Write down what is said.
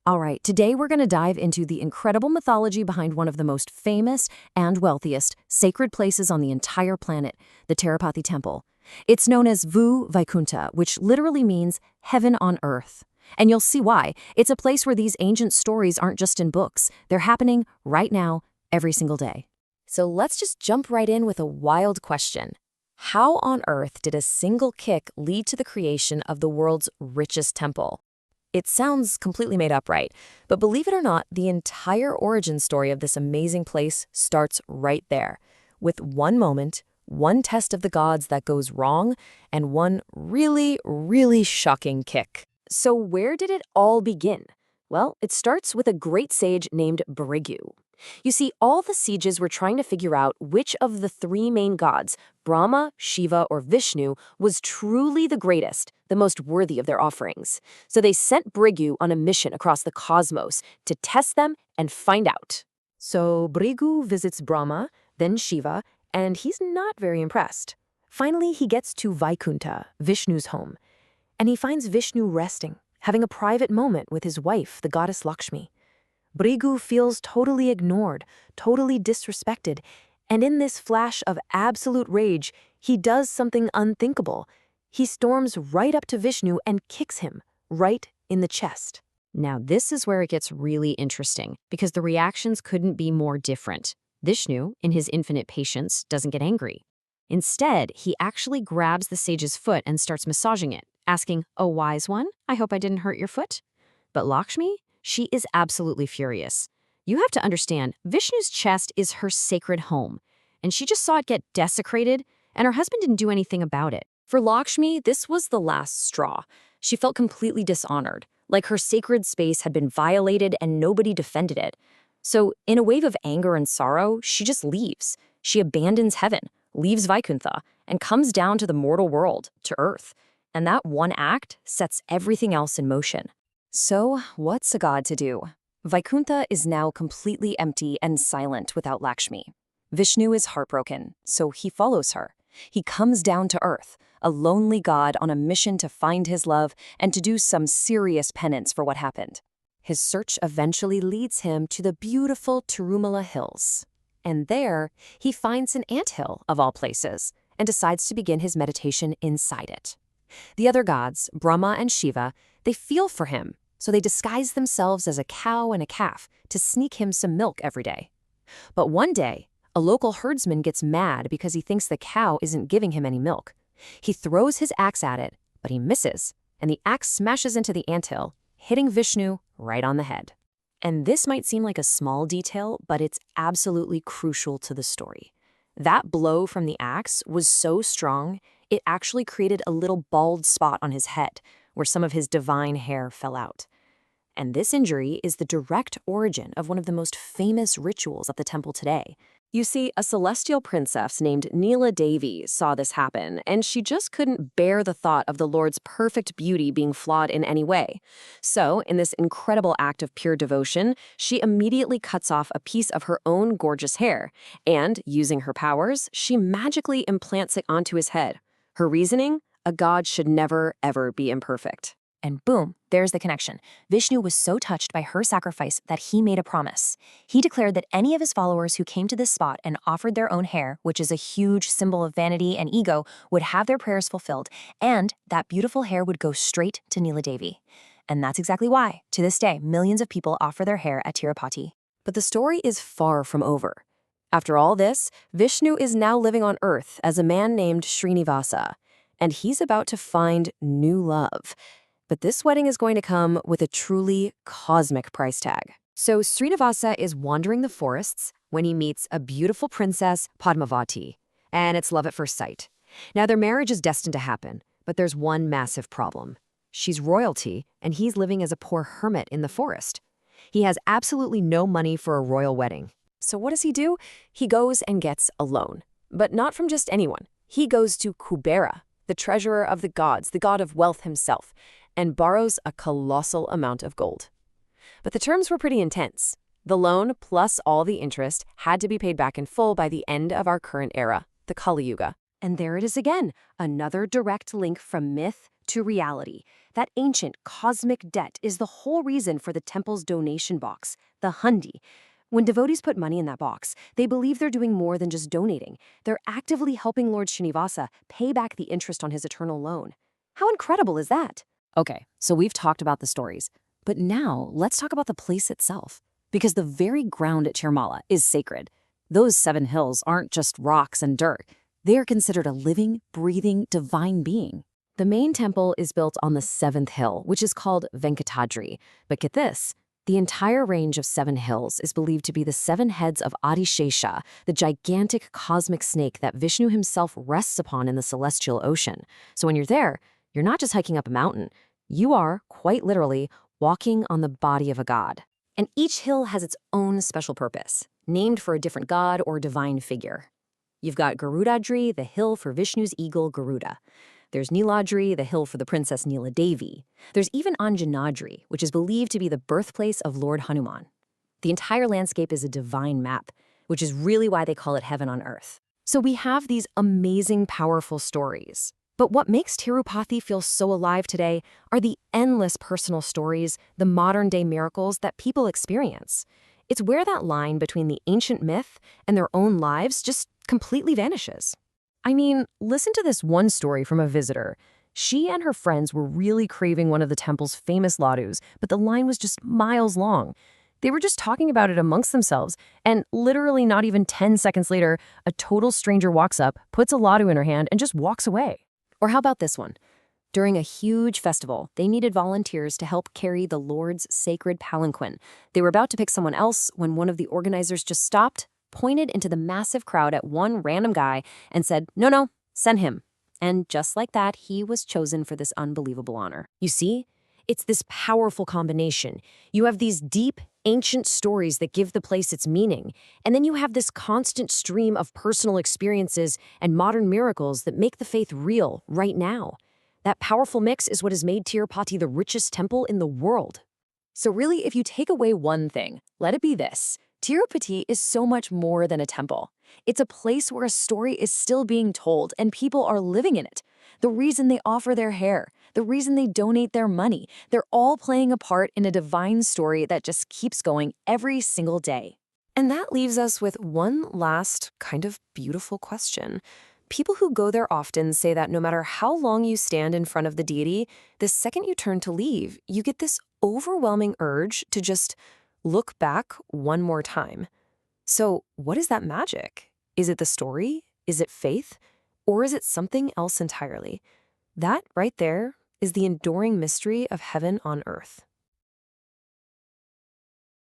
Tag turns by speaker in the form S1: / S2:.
S1: All right, today we're going to dive into the incredible mythology behind one of the most famous and wealthiest sacred places on the entire planet, the Tirupati Temple. It's known as Bhu Vaikuntha, which literally means heaven on earth. And you'll see why. It's a place where these ancient stories aren't just in books. They're happening right now, every single day. So let's just jump right in with a wild question. How on earth did a single kick lead to the creation of the world's richest temple? It sounds completely made up, right? But believe it or not, the entire origin story of this amazing place starts right there, with one moment, one test of the gods that goes wrong, and one really, really shocking kick. So where did it all begin? Well, it starts with a great sage named Brigu. You see, all the sages were trying to figure out which of the three main gods, Brahma, Shiva, or Vishnu, was truly the greatest, the most worthy of their offerings. So they sent Brigu on a mission across the cosmos to test them and find out. So Brigu visits Brahma, then Shiva, and he's not very impressed. Finally, he gets to Vaikuntha, Vishnu's home, and he finds Vishnu resting, having a private moment with his wife, the goddess Lakshmi. Brigu feels totally ignored, totally disrespected, and in this flash of absolute rage, he does something unthinkable. He storms right up to Vishnu and kicks him right in the chest.
S2: Now, this is where it gets really interesting, because the reactions couldn't be more different. Vishnu, in his infinite patience, doesn't get angry. Instead, he actually grabs the sage's foot and starts massaging it, asking, "Oh, wise one, I hope I didn't hurt your foot?" But Lakshmi? She is absolutely furious. You have to understand, Vishnu's chest is her sacred home, and she just saw it get desecrated, and her husband didn't do anything about it.
S1: For Lakshmi, this was the last straw. She felt completely dishonored, like her sacred space had been violated and nobody defended it. So, in a wave of anger and sorrow, she just leaves. She abandons heaven, leaves Vaikuntha, and comes down to the mortal world, to Earth. And that one act sets everything else in motion. So, what's a god to do? Vaikuntha is now completely empty and silent without Lakshmi. Vishnu is heartbroken, so he follows her. He comes down to earth, a lonely god on a mission to find his love and to do some serious penance for what happened. His search eventually leads him to the beautiful Tirumala Hills. And there, he finds an anthill, of all places, and decides to begin his meditation inside it. The other gods, Brahma and Shiva, they feel for him, so they disguise themselves as a cow and a calf to sneak him some milk every day. But one day, a local herdsman gets mad because he thinks the cow isn't giving him any milk. He throws his axe at it, but he misses, and the axe smashes into the anthill, hitting Vishnu right on the head. And this might seem like a small detail, but it's absolutely crucial to the story. That blow from the axe was so strong, it actually created a little bald spot on his head, where some of his divine hair fell out. And this injury is the direct origin of one of the most famous rituals at the temple today. You see, a celestial princess named Neela Devi saw this happen, and she just couldn't bear the thought of the Lord's perfect beauty being flawed in any way. So, in this incredible act of pure devotion, she immediately cuts off a piece of her own gorgeous hair, and, using her powers, she magically implants it onto his head. Her reasoning? A god should never, ever be imperfect. And boom, there's the connection. Vishnu was so touched by her sacrifice that he made a promise. He declared that any of his followers who came to this spot and offered their own hair, which is a huge symbol of vanity and ego, would have their prayers fulfilled, and that beautiful hair would go straight to Neela Devi. And that's exactly why, to this day, millions of people offer their hair at Tirupati. But the story is far from over. After all this, Vishnu is now living on Earth as a man named Srinivasa, and he's about to find new love. But this wedding is going to come with a truly cosmic price tag. So Srinivasa is wandering the forests when he meets a beautiful princess, Padmavati, and it's love at first sight. Now their marriage is destined to happen, but there's one massive problem. She's royalty, and he's living as a poor hermit in the forest. He has absolutely no money for a royal wedding. So what does he do? He goes and gets a loan. But not from just anyone. He goes to Kubera, the treasurer of the gods, the god of wealth himself, and borrows a colossal amount of gold. But the terms were pretty intense. The loan, plus all the interest, had to be paid back in full by the end of our current era, the Kali Yuga. And there it is again, another direct link from myth
S3: to reality. That ancient cosmic debt is the whole reason for the temple's donation box, the hundi. When devotees put money in that box, they believe they're doing more than just donating. They're actively helping Lord Srinivasa pay back the interest on his eternal loan. How incredible is that?
S1: Okay, so we've talked about the stories, but now let's talk about the place itself. Because the very ground at Tirumala is sacred. Those 7 hills aren't just rocks and dirt. They are considered a living, breathing, divine being. The main temple is built on the 7th hill, which is called Venkatadri. But get this, the entire range of 7 hills is believed to be the 7 heads of Adishesha, the gigantic cosmic snake that Vishnu himself rests upon in the celestial ocean. So when you're there, you're not just hiking up a mountain. You are, quite literally, walking on the body of a god. And each hill has its own special purpose, named for a different god or divine figure. You've got Garudadri, the hill for Vishnu's eagle Garuda. There's Niladri, the hill for the princess Nila Devi. There's even Anjanadri, which is believed to be the birthplace of Lord Hanuman. The entire landscape is a divine map, which is really why they call it heaven on earth. So we have these amazing, powerful stories. But what makes Tirupati feel so alive today are the endless personal stories, the modern-day miracles that people experience. It's where that line between the ancient myth and their own lives just completely vanishes. I mean, listen to this one story from a visitor. She and her friends were really craving one of the temple's famous ladus, but the line was just miles long. They were just talking about it amongst themselves, and literally not even 10 seconds later, a total stranger walks up, puts a ladu in her hand, and just walks away. Or how about this one? During a huge festival, they needed volunteers to help carry the Lord's sacred palanquin. They were about to pick someone else when one of the organizers just stopped, pointed into the massive crowd at one random guy, and said, "No, send him." And just like that, he was chosen for this unbelievable honor. You see, it's this powerful combination. You have these deep, ancient stories that give the place its meaning, and then you have this constant stream of personal experiences and modern miracles that make the faith real right now. That powerful mix is what has made Tirupati the richest temple in the world. So really, if you take away one thing, let it be this. Tirupati is so much more than a temple. It's a place where a story is still being told and people are living in it. The reason they offer their hair, the reason they donate their money, they're all playing a part in a divine story that just keeps going every single day. And that leaves us with one last kind of beautiful question. People who go there often say that no matter how long you stand in front of the deity, the second you turn to leave, you get this overwhelming urge to just look back one more time. So what is that magic? Is it the story? Is it faith? Or is it something else entirely? That right there is the enduring mystery of heaven on earth.